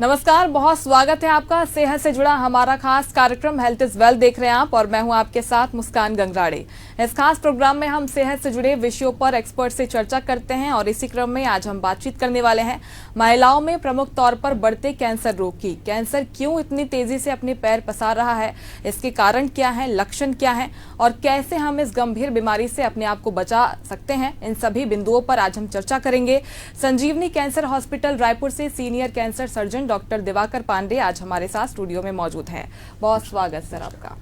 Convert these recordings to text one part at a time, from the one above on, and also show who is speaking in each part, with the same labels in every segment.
Speaker 1: नमस्कार, बहुत स्वागत है आपका सेहत से जुड़ा हमारा खास कार्यक्रम हेल्थ इज वेल्थ देख रहे हैं आप और मैं हूं आपके साथ मुस्कान गंगराड़े। इस खास प्रोग्राम में हम सेहत से जुड़े विषयों पर एक्सपर्ट से चर्चा करते हैं और इसी क्रम में आज हम बातचीत करने वाले हैं महिलाओं में प्रमुख तौर पर बढ़ते कैंसर रोग की। कैंसर क्यों इतनी तेजी से अपने पैर पसार रहा है, इसके कारण क्या है, लक्षण क्या है और कैसे हम इस गंभीर बीमारी से अपने आप को बचा सकते हैं, इन सभी बिंदुओं पर आज हम चर्चा करेंगे। संजीवनी कैंसर हॉस्पिटल रायपुर से senior cancer surgeon doctor Diwakar Pandey आज हमारे साथ स्टूडियो में मौजूद हैं। बहुत स्वागत सर आपका।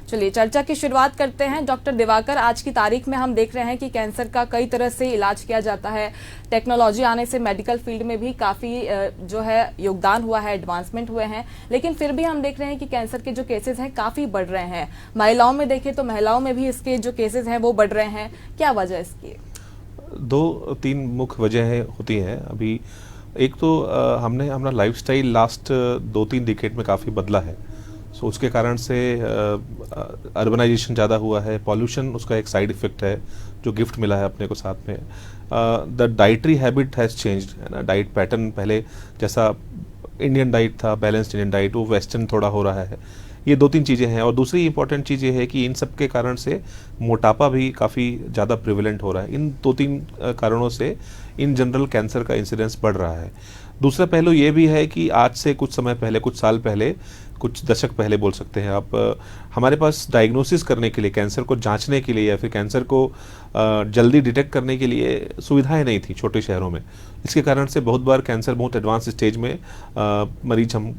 Speaker 1: चलिए चर्चा की शुरुआत करते हैं। डॉक्टर दिवाकर, आज की तारीख में हम देख रहे हैं कि कैंसर का कई तरह से इलाज किया जाता है। टेक्नोलॉजी आने से मेडिकल फील्ड में भी काफ़ी जो है योगदान हुआ है, एडवांसमेंट हुए हैं, लेकिन फिर भी हम देख रहे हैं कि कैंसर के जो केसेस हैं काफ़ी बढ़ रहे हैं। महिलाओं में देखें तो महिलाओं में भी इसके जो केसेस हैं वो बढ़ रहे हैं। क्या वजह इसकी?
Speaker 2: 2-3 मुख्य वजह होती हैं। अभी एक तो हमने अपना लाइफस्टाइल लास्ट 2-3 डिकेड में काफ़ी बदला है। सो उसके कारण से अर्बनाइजेशन ज़्यादा हुआ है, पॉल्यूशन उसका एक साइड इफ़ेक्ट है जो गिफ्ट मिला है अपने को साथ में। The dietary habit has changed, है ना। डाइट पैटर्न पहले जैसा इंडियन डाइट था, बैलेंस्ड इंडियन डाइट, वो वेस्टर्न थोड़ा हो रहा है। ये 2-3 चीज़ें हैं और दूसरी इंपॉर्टेंट चीज़ ये है कि इन सब के कारण से मोटापा भी काफ़ी ज़्यादा प्रिवेलेंट हो रहा है। इन 2-3 कारणों से इन जनरल कैंसर का इंसिडेंस बढ़ रहा है। दूसरा पहलू ये भी है कि आज से कुछ समय पहले, कुछ साल पहले, कुछ दशक पहले बोल सकते हैं आप, हमारे पास डायग्नोसिस करने के लिए, कैंसर को जांचने के लिए या फिर कैंसर को जल्दी डिटेक्ट करने के लिए सुविधाएं नहीं थी छोटे शहरों में। इसके कारण से बहुत बार कैंसर बहुत एडवांस स्टेज में मरीज हम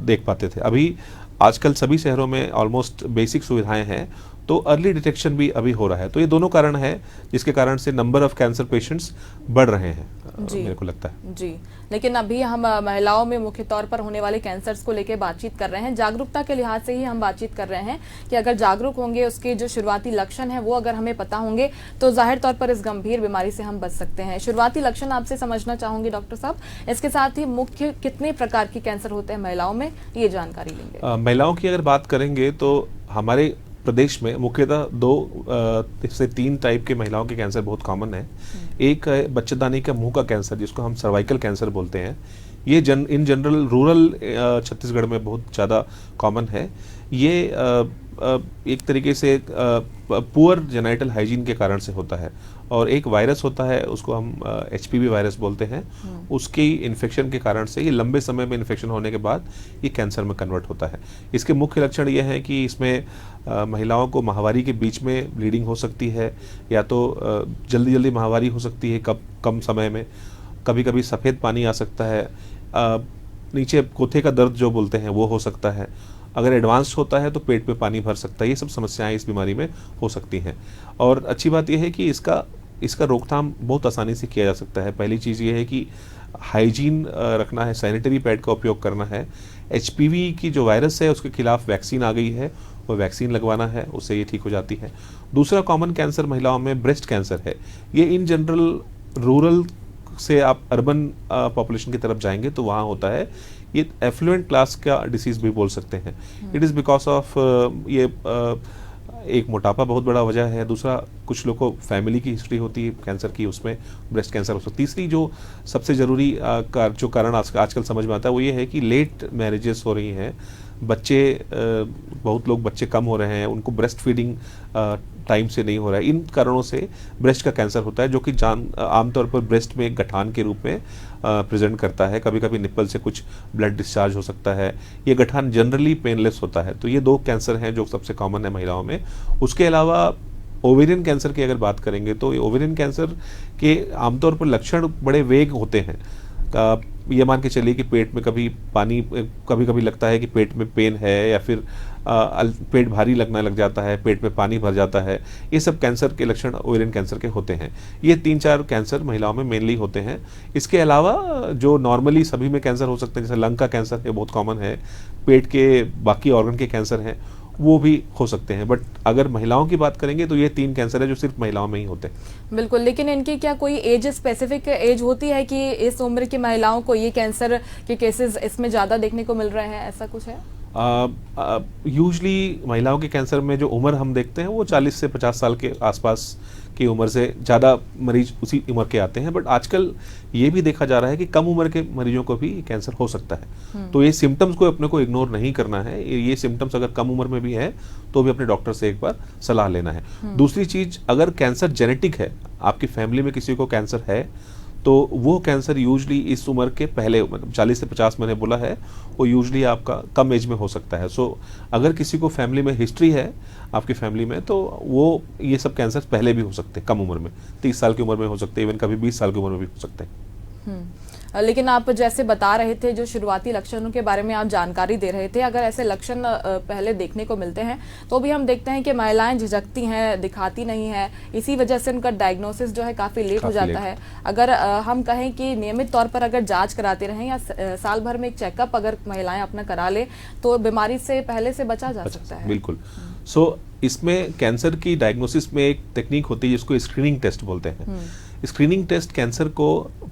Speaker 2: देख पाते थे। अभी आजकल सभी शहरों में ऑलमोस्ट बेसिक सुविधाएं हैं, तो अर्ली डिटेक्शन भी अभी हो रहा है। तो ये दोनों कारण हैं जिसके कारण से नंबर ऑफ कैंसर पेशेंट्स बढ़ रहे हैं, मेरे को लगता है।
Speaker 1: जी, लेकिन अभी हम महिलाओं में मुख्य तौर पर होने वाले कैंसर्स को लेकर बातचीत कर रहे हैं। जागरूकता के लिहाज से ही हम बातचीत कर रहे हैं कि अगर जागरूक होंगे, उसके जो शुरुआती लक्षण हैं वो अगर हमें पता होंगे तो जाहिर तौर पर इस गंभीर बीमारी से हम बच सकते हैं। शुरुआती लक्षण आपसे समझना चाहूंगी डॉक्टर साहब, इसके साथ ही मुख्य कितने प्रकार के कैंसर होते हैं महिलाओं में, ये जानकारी लेंगे।
Speaker 2: महिलाओं की अगर बात करेंगे तो हमारे प्रदेश में मुख्यतः 2 से 3 टाइप के महिलाओं के कैंसर बहुत कॉमन है। एक है बच्चेदानी का मुंह का कैंसर, जिसको हम सर्वाइकल कैंसर बोलते हैं। ये इन जनरल रूरल छत्तीसगढ़ में बहुत ज़्यादा कॉमन है। ये एक तरीके से पुअर जेनाइटल हाइजीन के कारण से होता है। और एक वायरस होता है, उसको हम HPV वायरस बोलते हैं। उसकी इन्फेक्शन के कारण से, ये लंबे समय में इन्फेक्शन होने के बाद ये कैंसर में कन्वर्ट होता है। इसके मुख्य लक्षण ये हैं कि इसमें महिलाओं को माहवारी के बीच में ब्लीडिंग हो सकती है, या तो जल्दी जल्दी माहवारी हो सकती है कम समय में। कभी कभी सफ़ेद पानी आ सकता है, नीचे कोथे का दर्द जो बोलते हैं वो हो सकता है। अगर एडवांस होता है तो पेट में पानी भर सकता है। ये सब समस्याएं इस बीमारी में हो सकती हैं। और अच्छी बात यह है कि इसका रोकथाम बहुत आसानी से किया जा सकता है। पहली चीज़ ये है कि हाइजीन रखना है, सैनिटरी पैड का उपयोग करना है। HPV की जो वायरस है उसके खिलाफ वैक्सीन आ गई है, वो वैक्सीन लगवाना है, उससे ये ठीक हो जाती है। दूसरा कॉमन कैंसर महिलाओं में ब्रेस्ट कैंसर है। ये इन जनरल रूरल से आप अर्बन पॉपुलेशन की तरफ जाएंगे तो वहाँ होता है। ये एफ्लुएंट क्लास का डिसीज़ भी बोल सकते हैं। इट इज़ बिकॉज ऑफ ये एक मोटापा बहुत बड़ा वजह है। दूसरा, कुछ लोग को फैमिली की हिस्ट्री होती है कैंसर की, उसमें ब्रेस्ट कैंसर हो सकता है। तीसरी जो सबसे ज़रूरी जो कारण आजकल समझ में आता है वो ये है कि लेट मैरिजेस हो रही हैं। बहुत लोग बच्चे कम हो रहे हैं, उनको ब्रेस्ट फीडिंग टाइम से नहीं हो रहा है। इन कारणों से ब्रेस्ट का कैंसर होता है, जो कि आमतौर पर ब्रेस्ट में एक गठान के रूप में प्रेजेंट करता है। कभी कभी निप्पल से कुछ ब्लड डिस्चार्ज हो सकता है। ये गठान जनरली पेनलेस होता है। तो ये 2 कैंसर हैं जो सबसे कॉमन है महिलाओं में। उसके अलावा ओवेरियन कैंसर की अगर बात करेंगे तो ओवेरियन कैंसर के आमतौर पर लक्षण बड़े वेग होते हैं। ये मान के चलिए कि पेट में कभी कभी लगता है कि पेट में पेन है, या फिर पेट भारी लगने लग जाता है, पेट में पानी भर जाता है। ये सब कैंसर के लक्षण ओवेरियन कैंसर के होते हैं। ये 3-4 कैंसर महिलाओं में मेनली होते हैं। इसके अलावा जो नॉर्मली सभी में कैंसर हो सकते हैं, जैसे लंग का कैंसर है, बहुत कॉमन है। पेट के बाकी ऑर्गन के कैंसर हैं, वो भी हो सकते हैं। बट अगर महिलाओं की बात करेंगे तो ये 3 कैंसर है जो सिर्फ महिलाओं में ही होते हैं।
Speaker 1: बिल्कुल, लेकिन इनकी क्या कोई एज, स्पेसिफिक एज होती है कि इस उम्र की महिलाओं को ये कैंसर के केसेस इसमें ज़्यादा देखने को मिल रहे हैं, ऐसा कुछ है?
Speaker 2: यूजली महिलाओं के कैंसर में जो उम्र हम देखते हैं वो 40 से 50 साल के आसपास की उम्र से ज़्यादा मरीज उसी उम्र के आते हैं, बट आजकल ये भी देखा जा रहा है कि कम उम्र के मरीजों को भी कैंसर हो सकता है। तो ये सिम्टम्स को अपने को इग्नोर नहीं करना है। ये सिम्टम्स अगर कम उम्र में भी है तो भी अपने डॉक्टर से एक बार सलाह लेना है। दूसरी चीज़, अगर कैंसर जेनेटिक है, आपकी फैमिली में किसी को कैंसर है, तो वो कैंसर यूजली इस उम्र के पहले, मतलब 40 से 50 मैंने बोला है, वो यूजली आपका कम एज में हो सकता है। सो अगर किसी को फैमिली में हिस्ट्री है आपकी फैमिली में, तो वो ये सब कैंसर पहले भी हो सकते हैं, कम उम्र में, 30 साल की उम्र में हो सकते हैं, इवन कभी 20 साल की उम्र में भी हो सकते हैं।
Speaker 1: लेकिन आप जैसे बता रहे थे, जो शुरुआती लक्षणों के बारे में आप जानकारी दे रहे थे, अगर ऐसे लक्षण पहले देखने को मिलते हैं तो भी हम देखते हैं कि महिलाएं झिझकती हैं, दिखाती नहीं है, इसी वजह से उनका डायग्नोसिस जो है काफ़ी लेट हो जाता है। अगर हम कहें कि नियमित तौर पर अगर जांच कराते रहें या साल भर में एक चेकअप अगर महिलाएं अपना करा ले तो बीमारी से पहले से बचा जा सकता है।
Speaker 2: बिल्कुल। सो इसमें कैंसर की डायग्नोसिस में एक टेक्निक होती है जिसको स्क्रीनिंग टेस्ट बोलते हैं। स्क्रीनिंग टेस्ट कैंसर को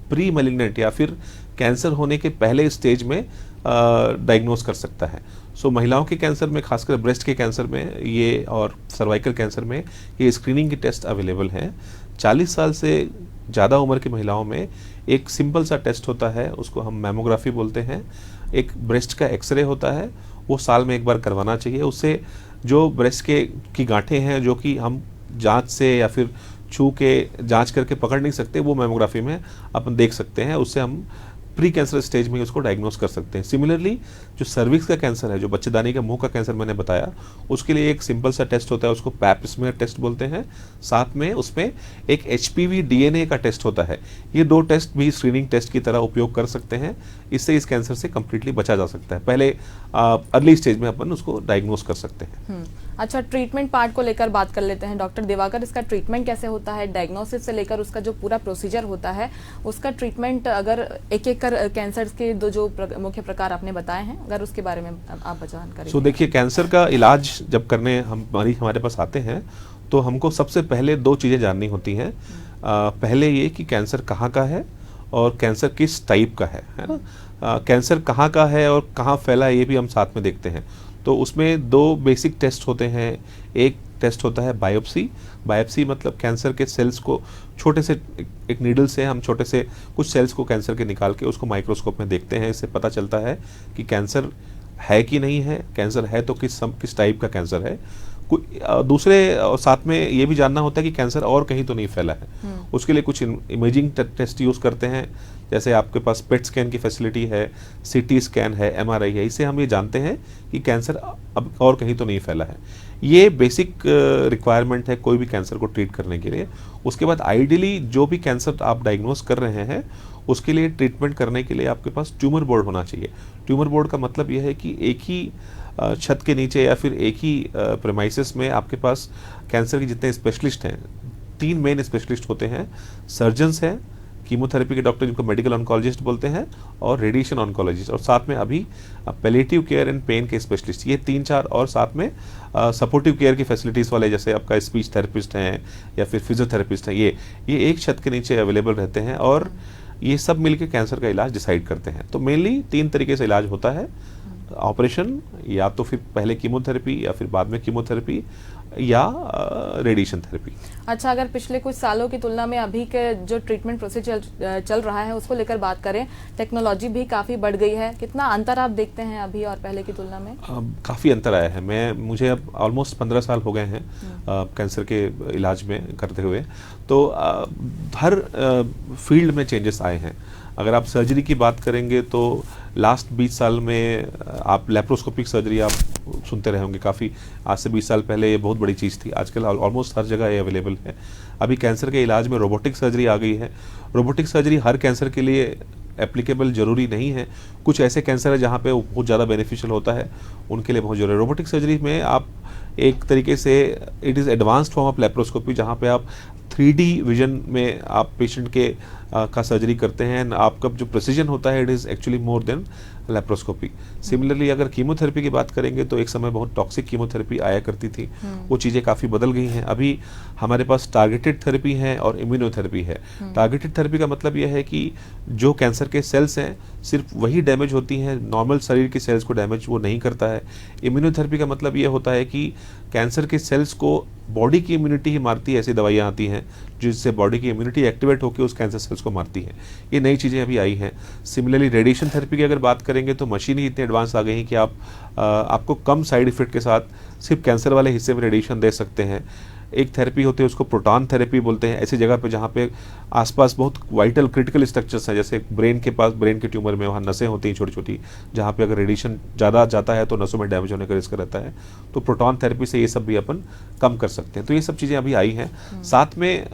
Speaker 2: प्री मैलिग्नेंट या फिर कैंसर होने के पहले स्टेज में डायग्नोस कर सकता है। सो महिलाओं के कैंसर में, खासकर ब्रेस्ट के कैंसर में ये और सर्वाइकल कैंसर में ये स्क्रीनिंग के टेस्ट अवेलेबल हैं। 40 साल से ज़्यादा उम्र की महिलाओं में एक सिंपल सा टेस्ट होता है, उसको हम मैमोग्राफी बोलते हैं। एक ब्रेस्ट का एक्सरे होता है, वो साल में एक बार करवाना चाहिए। उससे जो ब्रेस्ट की गांठें हैं जो कि हम जांच से या फिर छू के जांच करके पकड़ नहीं सकते, वो मैमोग्राफी में अपन देख सकते हैं। उससे हम प्री कैंसर स्टेज में उसको डायग्नोस कर सकते हैं। सिमिलरली जो सर्विक्स का कैंसर है, जो बच्चेदानी का मुंह का कैंसर मैंने बताया, उसके लिए एक सिंपल सा टेस्ट होता है, उसको पैप स्मीयर टेस्ट बोलते हैं। साथ में उसमें एक HPV DNA का टेस्ट होता है। ये 2 टेस्ट भी स्क्रीनिंग टेस्ट की तरह उपयोग कर सकते हैं। इससे इस कैंसर से कम्प्लीटली बचा जा सकता है। पहले अर्ली स्टेज में अपन उसको डायग्नोस कर सकते हैं।
Speaker 1: अच्छा, ट्रीटमेंट पार्ट को लेकर बात कर लेते हैं डॉक्टर दिवाकर। इसका ट्रीटमेंट कैसे होता है? डायग्नोसिस से लेकर उसका जो पूरा प्रोसीजर होता है, उसका ट्रीटमेंट अगर एक एक कर कैंसर के जो मुख्य प्रकार आपने बताए हैं, अगर उसके बारे में आप जानकारी।
Speaker 2: सो देखिए, कैंसर का इलाज जब करने हमारे पास आते हैं तो हमको सबसे पहले 2 चीज़ें जाननी होती हैं। पहले ये कि कैंसर कहाँ का है और कैंसर किस टाइप का है ना। कैंसर कहाँ का है और कहाँ फैला है ये भी हम साथ में देखते हैं। तो उसमें 2 बेसिक टेस्ट होते हैं। एक टेस्ट होता है बायोप्सी। बायोप्सी मतलब कैंसर के सेल्स को छोटे से एक नीडल से हम छोटे से कुछ सेल्स को कैंसर के निकाल के उसको माइक्रोस्कोप में देखते हैं। इससे पता चलता है कि कैंसर है कि नहीं है, कैंसर है तो किस टाइप का कैंसर है। दूसरे साथ में ये भी जानना होता है कि कैंसर और कहीं तो नहीं फैला है। उसके लिए कुछ इमेजिंग टेस्ट यूज़ करते हैं, जैसे आपके पास पेट स्कैन की फैसिलिटी है, CT स्कैन है, MRI है। इससे हम ये जानते हैं कि कैंसर अब और कहीं तो नहीं फैला है। ये बेसिक रिक्वायरमेंट है कोई भी कैंसर को ट्रीट करने के लिए। उसके बाद आइडियली जो भी कैंसर आप डायग्नोस कर रहे हैं उसके लिए ट्रीटमेंट करने के लिए आपके पास ट्यूमर बोर्ड होना चाहिए। ट्यूमर बोर्ड का मतलब यह है कि एक ही छत के नीचे या फिर एक ही प्रेमाइसिस में आपके पास कैंसर के जितने स्पेशलिस्ट हैं, 3 मेन स्पेशलिस्ट होते हैं। सर्जन्स हैं, कीमोथेरेपी के डॉक्टर जिनको मेडिकल ऑन्कोलॉजिस्ट बोलते हैं, और रेडिएशन ऑन्कोलॉजिस्ट, और साथ में अभी पैलिएटिव केयर एंड पेन के स्पेशलिस्ट। ये 3-4 और साथ में सपोर्टिव केयर की फैसिलिटीज़ वाले, जैसे आपका स्पीच थेरेपिस्ट हैं या फिर फिजियोथेरेपिस्ट हैं, ये एक छत के नीचे अवेलेबल रहते हैं और ये सब मिलके कैंसर का इलाज डिसाइड करते हैं। तो मेनली 3 तरीके से इलाज होता है। ऑपरेशन, या तो फिर पहले कीमोथेरेपी या फिर बाद में कीमोथेरेपी, या रेडिएशन थेरेपी।
Speaker 1: अच्छा, अगर पिछले कुछ सालों की तुलना में अभी के जो ट्रीटमेंट प्रोसीजर चल रहा है उसको लेकर बात करें, टेक्नोलॉजी भी काफ़ी बढ़ गई है। कितना अंतर आप देखते हैं अभी और पहले की तुलना में?
Speaker 2: काफ़ी अंतर आया है। मुझे अब ऑलमोस्ट 15 साल हो गए हैं कैंसर के इलाज में करते हुए। तो हर फील्ड में चेंजेस आए हैं। अगर आप सर्जरी की बात करेंगे तो लास्ट 20 साल में आप लेप्रोस्कोपिक सर्जरी आप सुनते रहे होंगे काफ़ी। आज से 20 साल पहले ये बहुत बड़ी चीज़ थी। आजकल ऑलमोस्ट हर जगह ये अवेलेबल है। अभी कैंसर के इलाज में रोबोटिक सर्जरी आ गई है। रोबोटिक सर्जरी हर कैंसर के लिए एप्लीकेबल जरूरी नहीं है। कुछ ऐसे कैंसर है जहाँ पे वो बहुत ज़्यादा बेनिफिशियल होता है, उनके लिए बहुत जरूरी है। रोबोटिक सर्जरी में आप एक तरीके से it is advanced form of laparoscopy, जहाँ पे आप 3D विजन में आप पेशेंट के का सर्जरी करते हैं, आपका जो प्रिसीजन होता है it is actually more than laparoscopy. Similarly अगर कीमोथेरेपी की बात करेंगे तो एक समय बहुत टॉक्सिक कीमोथेरेपी आया करती थी, वो चीज़ें काफ़ी बदल गई हैं। अभी हमारे पास टारगेटेड थेरेपी है और इम्यूनोथेरेपी है। टारगेटेड थेरेपी का मतलब यह है कि जो कैंसर के सेल्स हैं सिर्फ वही डैमेज होती हैं, नॉर्मल शरीर की सेल्स को डैमेज वो नहीं करता है। इम्यूनोथेरेपी का मतलब ये होता है कि कैंसर के सेल्स को बॉडी की इम्यूनिटी ही मारती है, ऐसी दवाइयाँ आती हैं जिससे बॉडी की इम्यूनिटी एक्टिवेट होकर उस कैंसर सेल्स को मारती हैं। ये नई चीज़ें अभी आई हैं। सिमिलरली रेडिएशन थेरेपी की अगर बात करेंगे तो मशीन ही इतनी एडवांस आ गई हैं कि आपको कम साइड इफेक्ट के साथ सिर्फ कैंसर वाले हिस्से में रेडिएशन दे सकते हैं। एक थेरेपी होती है उसको प्रोटॉन थेरेपी बोलते हैं, ऐसी जगह पे जहाँ पे आसपास बहुत वाइटल क्रिटिकल स्ट्रक्चर्स हैं, जैसे ब्रेन के पास, ब्रेन के ट्यूमर में वहाँ नसें होती हैं छोटी छोटी, जहाँ पे अगर रेडिएशन ज़्यादा जाता है तो नसों में डैमेज होने का रिस्क रहता है। तो प्रोटॉन थेरेपी से ये सब भी अपन कम कर सकते हैं। तो ये सब चीज़ें अभी आई हैं। साथ में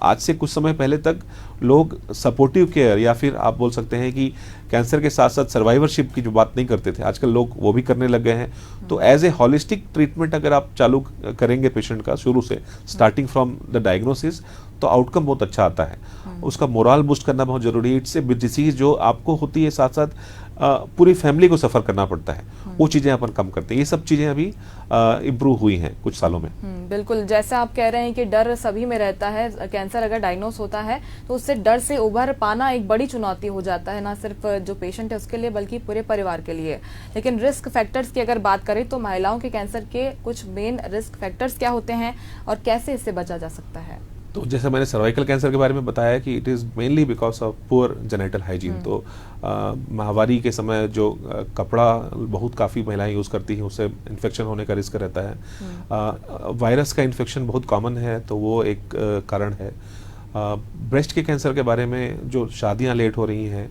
Speaker 2: आज से कुछ समय पहले तक लोग सपोर्टिव केयर या फिर आप बोल सकते हैं कि कैंसर के साथ साथ सर्वाइवरशिप की जो बात नहीं करते थे, आजकल लोग वो भी करने लग गए हैं। तो एज ए हॉलिस्टिक ट्रीटमेंट अगर आप चालू करेंगे पेशेंट का शुरू से, स्टार्टिंग फ्रॉम द डायग्नोसिस, तो आउटकम बहुत अच्छा आता है। उसका मोरल बूस्ट करना बहुत जरूरी है। इट्स ए डिसीज जो आपको होती है, साथ साथ पूरी फैमिली को सफ़र करना पड़ता है, वो चीज़ें अपन कम करते हैं। ये सब चीज़ें अभी इम्प्रूव हुई हैं कुछ सालों में।
Speaker 1: बिल्कुल, जैसे आप कह रहे हैं कि डर सभी में रहता है, कैंसर अगर डायग्नोस होता है तो उससे डर से उभर पाना एक बड़ी चुनौती हो जाता है, ना सिर्फ जो पेशेंट है उसके लिए बल्कि पूरे परिवार के लिए। लेकिन रिस्क फैक्टर्स की अगर बात करें तो महिलाओं के कैंसर के कुछ मेन रिस्क फैक्टर्स क्या होते हैं और कैसे इससे बचा जा सकता है?
Speaker 2: तो जैसे मैंने सर्वाइकल कैंसर के बारे में बताया कि it is mainly because of poor genital hygiene. तो माहवारी के समय जो कपड़ा बहुत काफ़ी महिलाएं यूज़ करती हैं, उससे इन्फेक्शन होने का रिस्क रहता है। वायरस का इन्फेक्शन बहुत कॉमन है, तो वो एक कारण है। ब्रेस्ट के कैंसर के बारे में जो शादियां लेट हो रही हैं,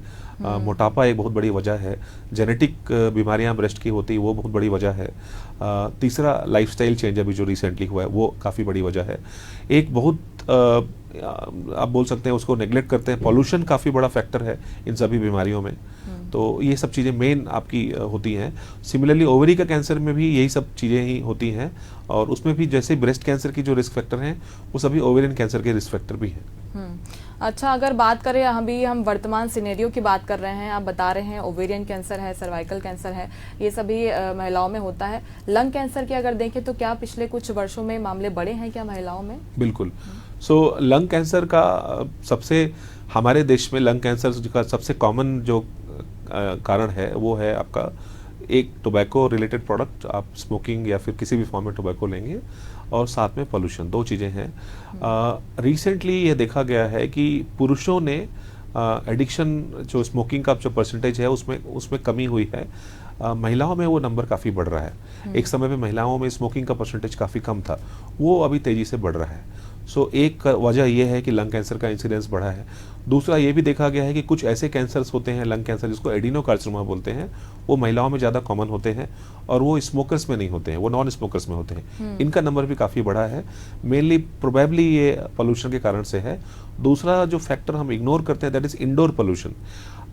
Speaker 2: मोटापा एक बहुत बड़ी वजह है। जेनेटिक बीमारियां ब्रेस्ट की होती वो बहुत बड़ी वजह है। तीसरा लाइफस्टाइल चेंज अभी जो रिसेंटली हुआ है वो काफ़ी बड़ी वजह है। एक बहुत आप बोल सकते हैं उसको नेग्लेक्ट करते हैं, पॉल्यूशन काफ़ी बड़ा फैक्टर है इन सभी बीमारियों में। तो ये सब चीज़ें मेन आपकी होती हैं। सिमिलरली ओवरी का कैंसर में भी यही सब चीज़ें ही होती हैं, और उसमें भी जैसे ब्रेस्ट कैंसर की जो रिस्क फैक्टर हैं वो सभी ओवेरियन कैंसर के रिस्क फैक्टर भी हैं।
Speaker 1: अच्छा, अगर बात करें अभी हम वर्तमान सिनेरियो की बात कर रहे हैं, आप बता रहे हैं ओवेरियन कैंसर है, सर्वाइकल कैंसर है, ये सभी महिलाओं में होता है। लंग कैंसर की अगर देखें तो क्या पिछले कुछ वर्षों में मामले बढ़े हैं क्या महिलाओं में? बिल्कुल।
Speaker 2: सो लंग कैंसर का सबसे, हमारे देश में लंग कैंसर का सबसे कॉमन जो कारण है वो है आपका एक टोबैको रिलेटेड प्रोडक्ट, आप स्मोकिंग या फिर किसी भी फॉर्म में टोबैको लेंगे, और साथ में पोल्यूशन, दो चीज़ें हैं। रिसेंटली ये देखा गया है कि पुरुषों ने एडिक्शन, जो स्मोकिंग का जो परसेंटेज है उसमें कमी हुई है। महिलाओं में वो नंबर काफ़ी बढ़ रहा है। एक समय पे महिलाओं में स्मोकिंग का परसेंटेज काफ़ी कम था, वो अभी तेज़ी से बढ़ रहा है। सो एक वजह यह है कि लंग कैंसर का इंसिडेंस बढ़ा है। दूसरा ये भी देखा गया है कि कुछ ऐसे कैंसर्स होते हैं, लंग कैंसर जिसको एडिनोकार्सिनोमा बोलते हैं, वो महिलाओं में ज़्यादा कॉमन होते हैं और वो स्मोकर्स में नहीं होते हैं, वो नॉन स्मोकर्स में होते हैं। इनका नंबर भी काफ़ी बढ़ा है। मेनली प्रोबेबली ये पोल्यूशन के कारण से है। दूसरा जो फैक्टर हम इग्नोर करते हैं दैट इज़ इंडोर पोल्यूशन।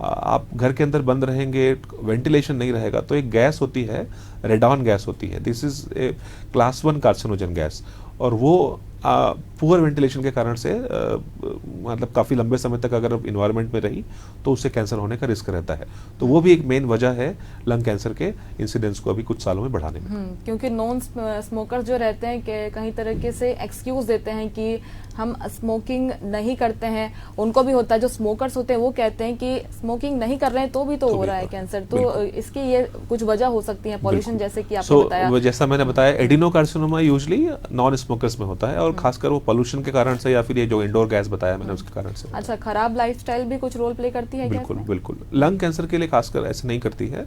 Speaker 2: आप घर के अंदर बंद रहेंगे, वेंटिलेशन नहीं रहेगा, तो एक गैस होती है, रेडॉन गैस होती है, this is a class 1 carcinogen gas, और वो पुअर वेंटिलेशन के कारण से मतलब काफ़ी लंबे समय तक अगर इन्वायरमेंट में रही तो उससे कैंसर होने का रिस्क रहता है। तो वो भी एक मेन वजह है लंग कैंसर के इंसिडेंस को अभी कुछ सालों में बढ़ाने में।
Speaker 1: क्योंकि नॉन स्मोकर जो रहते हैं कि कहीं तरीके से एक्सक्यूज देते हैं कि हम स्मोकिंग नहीं करते हैं, उनको भी होता है। जो स्मोकर्स होते हैं वो कहते हैं कि स्मोकिंग नहीं कर रहे हैं तो भी तो हो रहा है कैंसर। तो इसकी ये कुछ वजह हो सकती है, पॉल्यूशन जैसे कि आपने बताया।
Speaker 2: जैसा मैंने बताया, एडिनोकार्सिनोमा यूजुअली नॉन स्मोकर्स में होता है, और खासकर वो पोल्यूशन के कारण से या फिर ये जो इंडोर गैस बताया मैंने उसके कारण से।
Speaker 1: अच्छा, खराब लाइफस्टाइल भी कुछ रोल प्ले करती है?
Speaker 2: बिल्कुल बिल्कुल। लंग कैंसर के लिए खासकर ऐसे नहीं करती है,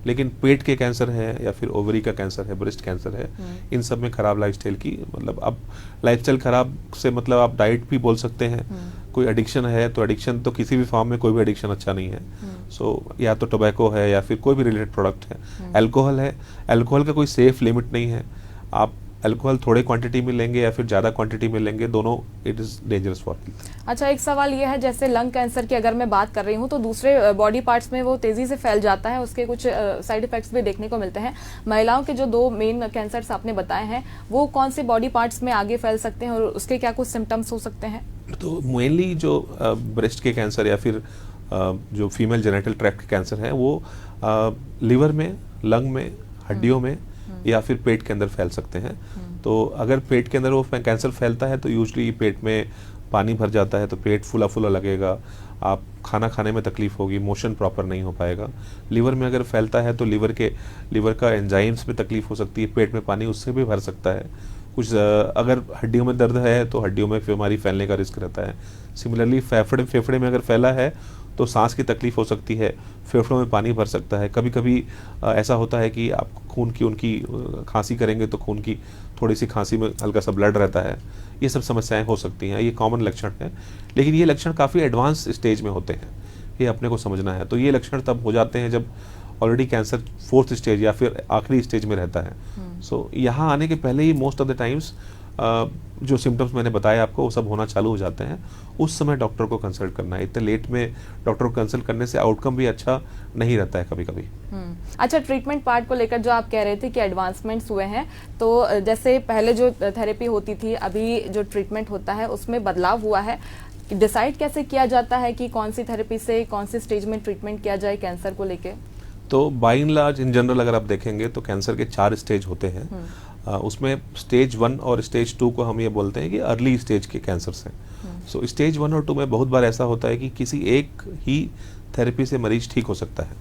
Speaker 2: लेकिन पेट के कैंसर है या फिर ओवरी का कैंसर है, ब्रेस्ट कैंसर है, इन सब में खराब लाइफस्टाइल की, मतलब अब लाइफस्टाइल खराब से मतलब आप डाइट भी बोल सकते हैं। कोई एडिक्शन है तो एडिक्शन तो किसी भी फॉर्म में कोई भी एडिक्शन अच्छा नहीं है। सो या तो टोबैको है या फिर कोई भी रिलेटेड प्रोडक्ट है। अल्कोहल है, अल्कोहल का कोई सेफ लिमिट नहीं है। आप अल्कोहल थोड़े क्वांटिटी में लेंगे या फिर ज़्यादा क्वांटिटी में लेंगे, दोनों it is dangerous for health.
Speaker 1: अच्छा, एक सवाल ये है, जैसे लंग कैंसर की अगर मैं बात कर रही हूँ तो दूसरे बॉडी पार्ट्स में वो तेजी से फैल जाता है, उसके कुछ साइड इफेक्ट्स भी देखने को मिलते हैं। महिलाओं के जो 2 मेन कैंसर्स आपने बताए हैं, वो कौन से बॉडी पार्ट्स में आगे फैल सकते हैं और उसके क्या कुछ सिम्टम्स हो सकते हैं?
Speaker 2: तो मेनली जो ब्रेस्ट के कैंसर या फिर जो फीमेल जेनिटल ट्रैक्ट के कैंसर हैं वो लिवर में, लंग में, हड्डियों में या फिर पेट के अंदर फैल सकते हैं। तो अगर पेट के अंदर वो कैंसर फैलता है तो यूजली पेट में पानी भर जाता है, तो पेट फूला फूला लगेगा, आप खाना खाने में तकलीफ होगी, मोशन प्रॉपर नहीं हो पाएगा। लिवर में अगर फैलता है तो लिवर का एंजाइम्स में तकलीफ हो सकती है, पेट में पानी उससे भी भर सकता है। कुछ अगर हड्डियों में दर्द है तो हड्डियों में बीमारी फैलने का रिस्क रहता है। सिमिलरली फेफड़े में अगर फैला है तो सांस की तकलीफ हो सकती है, फेफड़ों में पानी भर सकता है। कभी कभी ऐसा होता है कि आप खून की उनकी खांसी करेंगे तो खून की थोड़ी सी खांसी में हल्का सा ब्लड रहता है। ये सब समस्याएं हो सकती हैं, ये कॉमन लक्षण है, लेकिन ये लक्षण काफ़ी एडवांस स्टेज में होते हैं, ये अपने को समझना है। तो ये लक्षण तब हो जाते हैं जब ऑलरेडी कैंसर 4th स्टेज या फिर आखिरी स्टेज में रहता है। सो यहाँ आने के पहले ही मोस्ट ऑफ द टाइम्स जो सिम्टम्स मैंने बताया आपको वो सब होना चालू हो जाते हैं। उस समय डॉक्टर को कंसल्ट करना है। इतने लेट में डॉक्टर को कंसल्ट करने से आउटकम भी अच्छा नहीं रहता है कभी कभी।
Speaker 1: अच्छा, ट्रीटमेंट पार्ट को लेकर जो आप कह रहे थे कि एडवांसमेंट्स हुए हैं, तो जैसे पहले जो थेरेपी होती थी, अभी जो ट्रीटमेंट होता है उसमें बदलाव हुआ है। डिसाइड कैसे किया जाता है कि कौन सी थेरेपी से कौन सी स्टेज में ट्रीटमेंट किया जाए कैंसर को लेके?
Speaker 2: तो by and large in general अगर आप देखेंगे तो कैंसर के 4 स्टेज होते हैं। उसमें स्टेज 1 और स्टेज 2 को हम ये बोलते हैं कि अर्ली स्टेज के कैंसर्स हैं। सो स्टेज 1 और 2 में बहुत बार ऐसा होता है कि किसी एक ही थेरेपी से मरीज ठीक हो सकता है।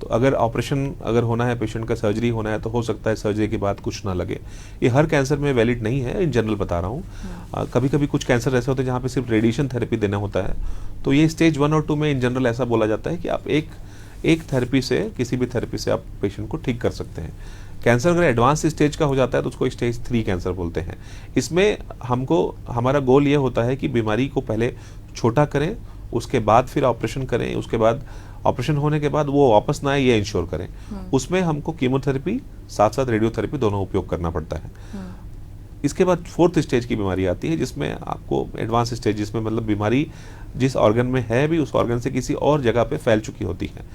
Speaker 2: तो अगर ऑपरेशन अगर होना है, पेशेंट का सर्जरी होना है, तो हो सकता है सर्जरी के बाद कुछ ना लगे। ये हर कैंसर में वैलिड नहीं है, इन जनरल बता रहा हूँ। कभी कभी कुछ कैंसर ऐसे होते हैं जहाँ पे सिर्फ रेडिएशन थेरेपी देना होता है। तो ये स्टेज 1 और 2 में इन जनरल ऐसा बोला जाता है कि आप एक थेरेपी से, किसी भी थेरेपी से आप पेशेंट को ठीक कर सकते हैं। कैंसर अगर एडवांस स्टेज का हो जाता है तो उसको स्टेज 3 कैंसर बोलते हैं। इसमें हमारा गोल ये होता है कि बीमारी को पहले छोटा करें, उसके बाद फिर ऑपरेशन करें, उसके बाद ऑपरेशन होने के बाद वो वापस ना आए ये इंश्योर करें। उसमें हमको कीमोथेरेपी साथ साथ रेडियोथेरेपी दोनों उपयोग करना पड़ता है। इसके बाद 4th स्टेज की बीमारी आती है जिसमें आपको एडवांस स्टेज, जिसमें मतलब बीमारी जिस ऑर्गन में है भी उस ऑर्गन से किसी और जगह पे फैल चुकी होती है।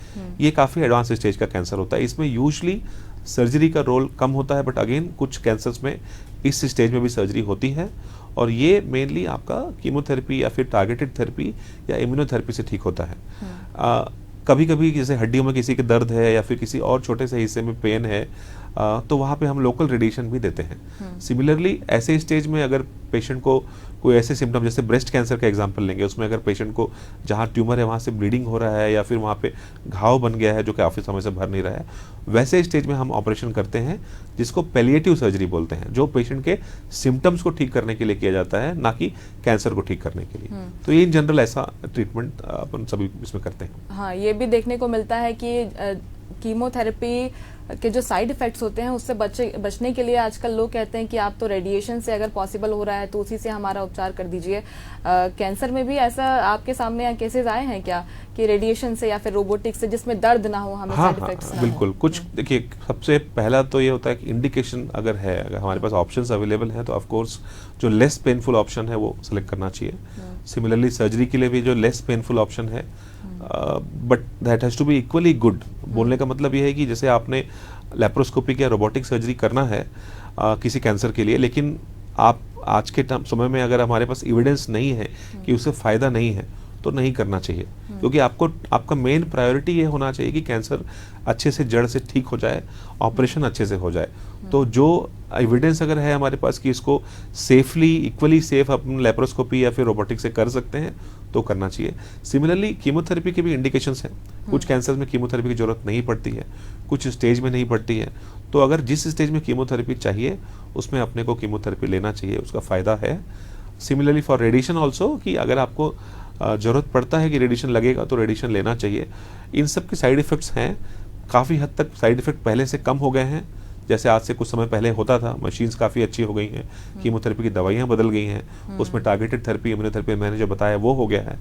Speaker 2: ये काफ़ी एडवांस स्टेज का कैंसर होता है। इसमें यूजली सर्जरी का रोल कम होता है, बट अगेन कुछ कैंसर्स में इस स्टेज में भी सर्जरी होती है। और ये मेनली आपका कीमोथेरेपी या फिर टारगेटेड थेरेपी या इम्यूनोथेरेपी से ठीक होता है। कभी कभी जैसे हड्डियों में किसी के दर्द है या फिर किसी और छोटे से हिस्से में पेन है, तो वहाँ पे हम लोकल रेडिएशन भी देते हैं। सिमिलरली ऐसे स्टेज में अगर पेशेंट को कोई ऐसे सिम्टम, जैसे ब्रेस्ट कैंसर का एग्जांपल लेंगे, उसमें अगर पेशेंट को जहाँ ट्यूमर है वहाँ से ब्लीडिंग हो रहा है या फिर वहाँ पे घाव बन गया है जो काफ़ी समय से भर नहीं रहा है, वैसे स्टेज में हम ऑपरेशन करते हैं जिसको पैलिएटिव सर्जरी बोलते हैं, जो पेशेंट के सिम्टम्स को ठीक करने के लिए किया जाता है, ना कि कैंसर को ठीक करने के लिए। तो ये इन जनरल ऐसा ट्रीटमेंट अपन सभी इसमें करते हैं।
Speaker 1: हाँ, ये भी देखने को मिलता है कि कीमोथेरेपी के जो साइड इफेक्ट्स होते हैं उससे बचने के लिए आजकल लोग कहते हैं कि आप तो रेडिएशन से अगर पॉसिबल हो रहा है तो उसी से हमारा उपचार कर दीजिए। कैंसर में भी ऐसा आपके सामने केसेस आए हैं क्या कि रेडिएशन से या फिर रोबोटिक्स से जिसमें दर्द ना हो, हमें साइड इफेक्ट्स ना हो?
Speaker 2: बिल्कुल। कुछ देखिए, सबसे पहला तो ये होता है कि इंडिकेशन अगर है, अगर हमारे पास ऑप्शंस अवेलेबल हैं तो ऑफ कोर्स जो लेस पेनफुल ऑप्शन है वो सिलेक्ट करना चाहिए। सिमिलरली सर्जरी के लिए भी जो लेस पेनफुल ऑप्शन है, but that has to be equally good. बोलने का मतलब ये है कि जैसे आपने लेप्रोस्कोपिक या रोबोटिक सर्जरी करना है किसी कैंसर के लिए, लेकिन आप आज के समय में अगर हमारे पास एविडेंस नहीं है कि उससे फ़ायदा नहीं है तो नहीं करना चाहिए, क्योंकि आपका मेन प्रायोरिटी ये होना चाहिए कि कैंसर अच्छे से जड़ से ठीक हो जाए, ऑपरेशन अच्छे से हो जाए। तो जो एविडेंस अगर है हमारे पास कि इसको सेफली, इक्वली सेफ अपन लेप्रोस्कोपी या फिर रोबोटिक से कर सकते हैं तो करना चाहिए। सिमिलरली कीमोथेरेपी के भी इंडिकेशंस हैं। कुछ कैंसर में कीमोथेरेपी की जरूरत नहीं पड़ती है, कुछ स्टेज में नहीं पड़ती है। तो अगर जिस स्टेज में कीमोथेरेपी चाहिए उसमें अपने को कीमोथेरेपी लेना चाहिए, उसका फ़ायदा है। सिमिलरली फॉर रेडिएशन ऑल्सो, कि अगर आपको ज़रूरत पड़ता है कि रेडिएशन लगेगा तो रेडिएशन लेना चाहिए। इन सब के साइड इफ़ेक्ट्स हैं, काफ़ी हद तक साइड इफ़ेक्ट पहले से कम हो गए हैं, जैसे आज से कुछ समय पहले होता था। मशीन्स काफ़ी अच्छी हो गई हैं, कीमोथेरेपी की दवाइयाँ बदल गई हैं, उसमें टारगेटेड थेरेपी, इम्यूनोथेरेपी मैंने जो बताया वो हो गया है।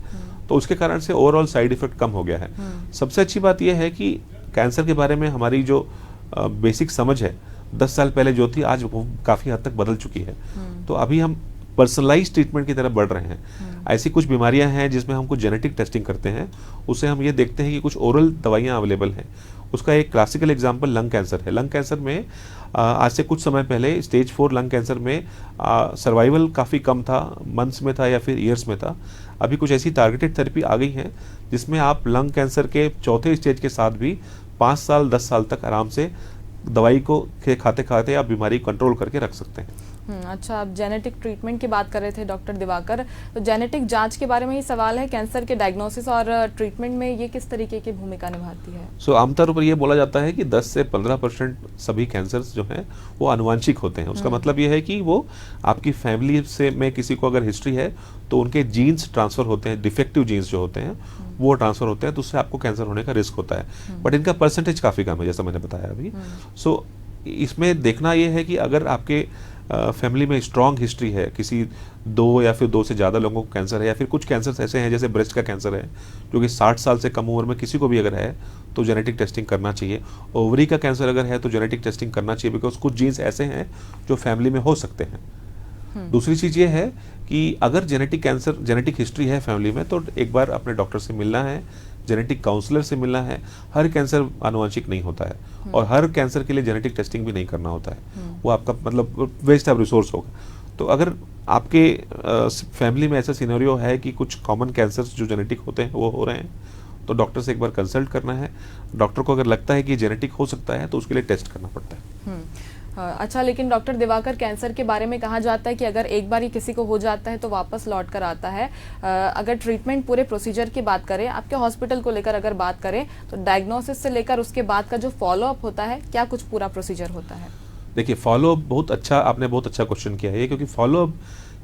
Speaker 2: तो उसके कारण से ओवरऑल साइड इफ़ेक्ट कम हो गया है। सबसे अच्छी बात यह है कि कैंसर के बारे में हमारी जो बेसिक समझ है 10 साल पहले जो थी आज वो काफ़ी हद तक बदल चुकी है। तो अभी हम पर्सनलाइज ट्रीटमेंट की तरफ बढ़ रहे हैं। ऐसी कुछ बीमारियां हैं जिसमें हम कुछ जेनेटिक टेस्टिंग करते हैं, उससे हम ये देखते हैं कि कुछ ओरल दवाइयां अवेलेबल हैं। उसका एक क्लासिकल एग्जांपल लंग कैंसर है। लंग कैंसर में आज से कुछ समय पहले स्टेज 4 लंग कैंसर में सर्वाइवल काफ़ी कम था, मंथ्स में था या फिर ईयर्स में था। अभी कुछ ऐसी टारगेटेड थेरेपी आ गई हैं जिसमें आप लंग कैंसर के चौथे स्टेज के साथ भी 5 साल 10 साल तक आराम से दवाई को खाते खाते आप बीमारी कंट्रोल करके रख सकते हैं।
Speaker 1: अच्छा, आप जेनेटिक ट्रीटमेंट की बात कर रहे थे डॉक्टर दिवाकर, तो जेनेटिक जांच के बारे में ही सवाल है, कैंसर के डायग्नोसिस और ट्रीटमेंट में ये किस तरीके की भूमिका निभाती है?
Speaker 2: आमतौर पर ये बोला जाता है कि 10 से 15% सभी कैंसर्स जो हैं वो आनुवंशिक होते हैं। उसका मतलब ये है कि वो आपकी फैमिली से में किसी को अगर हिस्ट्री है तो उनके जीन्स ट्रांसफर होते हैं, डिफेक्टिव जीन्स जो होते हैं वो ट्रांसफर होते हैं, तो उससे आपको कैंसर होने का रिस्क होता है। बट इनका परसेंटेज काफ़ी कम है, जैसा मैंने बताया अभी। इसमें देखना ये है कि अगर आपके फैमिली में स्ट्रॉन्ग हिस्ट्री है, किसी 2 या फिर 2 से ज़्यादा लोगों को कैंसर है, या फिर कुछ कैंसर्स ऐसे हैं जैसे ब्रेस्ट का कैंसर है जो कि 60 साल से कम उम्र में किसी को भी अगर है तो जेनेटिक टेस्टिंग करना चाहिए। ओवरी का कैंसर अगर है तो जेनेटिक टेस्टिंग करना चाहिए, बिकॉज कुछ जीन्स ऐसे हैं जो फैमिली में हो सकते हैं। दूसरी चीज़ ये है कि अगर जेनेटिक हिस्ट्री है फैमिली में तो एक बार अपने डॉक्टर से मिलना है, जेनेटिक काउंसलर से मिलना है। हर कैंसर आनुवंशिक नहीं होता है और हर कैंसर के लिए जेनेटिक टेस्टिंग भी नहीं करना होता है। वो आपका मतलब वेस्ट ऑफ रिसोर्स होगा। तो अगर आपके फैमिली में ऐसा सिनेरियो है कि कुछ कॉमन कैंसर्स जो जेनेटिक होते हैं वो हो रहे हैं, तो डॉक्टर से एक बार कंसल्ट करना है। डॉक्टर को अगर लगता है कि जेनेटिक हो सकता है तो उसके लिए टेस्ट करना पड़ता है।
Speaker 1: अच्छा, लेकिन डॉक्टर दिवाकर, कैंसर के बारे में कहा जाता है कि अगर एक बार ही किसी को हो जाता है तो वापस लौट कर आता है। अगर ट्रीटमेंट पूरे प्रोसीजर की बात करें, आपके हॉस्पिटल को लेकर अगर बात करें, तो डायग्नोसिस से लेकर उसके बाद का जो फॉलोअप होता है, क्या कुछ पूरा प्रोसीजर होता है?
Speaker 2: देखिए, फॉलोअप आपने बहुत अच्छा क्वेश्चन किया है, क्योंकि फॉलोअप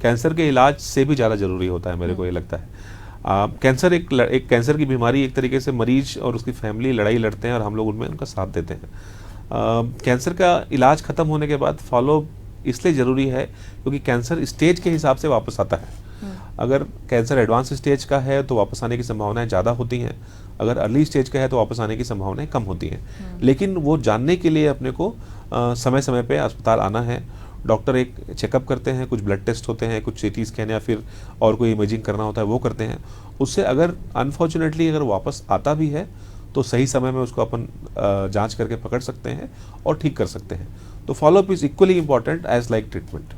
Speaker 2: कैंसर के इलाज से भी ज़्यादा जरूरी होता है, मेरे को ये लगता है। कैंसर एक कैंसर की बीमारी, एक तरीके से मरीज और उसकी फैमिली लड़ाई लड़ते हैं और हम लोग उनमें उनका साथ देते हैं। कैंसर का इलाज खत्म होने के बाद फॉलोअप इसलिए ज़रूरी है क्योंकि कैंसर स्टेज के हिसाब से वापस आता है। अगर कैंसर एडवांस स्टेज का है तो वापस आने की संभावनाएं ज़्यादा होती हैं, अगर अर्ली स्टेज का है तो वापस आने की संभावनाएं कम होती हैं। लेकिन वो जानने के लिए अपने को समय समय पे अस्पताल आना है। डॉक्टर एक चेकअप करते हैं, कुछ ब्लड टेस्ट होते हैं, कुछ सीटी स्कैन या फिर और कोई इमेजिंग करना होता है वो करते हैं। उससे अगर अनफॉर्चुनेटली अगर वापस आता भी है तो सही समय में उसको अपन जांच करके पकड़ सकते हैं और ठीक कर सकते हैं। तो follow up is equally important as like treatment.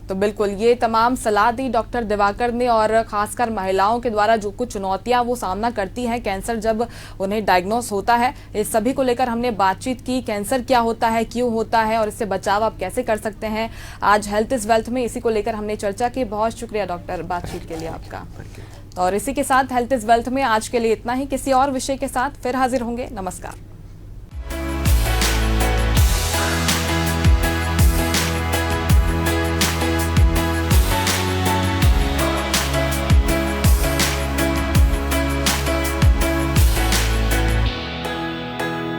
Speaker 1: तो बिल्कुल, ये तमाम सलाह दी डॉक्टर दिवाकर ने, और खासकर महिलाओं के द्वारा जो कुछ चुनौतियां वो सामना करती हैं कैंसर जब उन्हें डायग्नोस होता है, इस सभी को लेकर हमने बातचीत की। कैंसर क्या होता है, क्यों होता है और इससे बचाव आप कैसे कर सकते हैं, आज हेल्थ इज वेल्थ में इसी को लेकर हमने चर्चा की। बहुत शुक्रिया डॉक्टर, बातचीत के लिए आपका। और इसी के साथ हेल्थ इज वेल्थ में आज के लिए इतना ही। किसी और विषय के साथ फिर हाजिर होंगे। नमस्कार।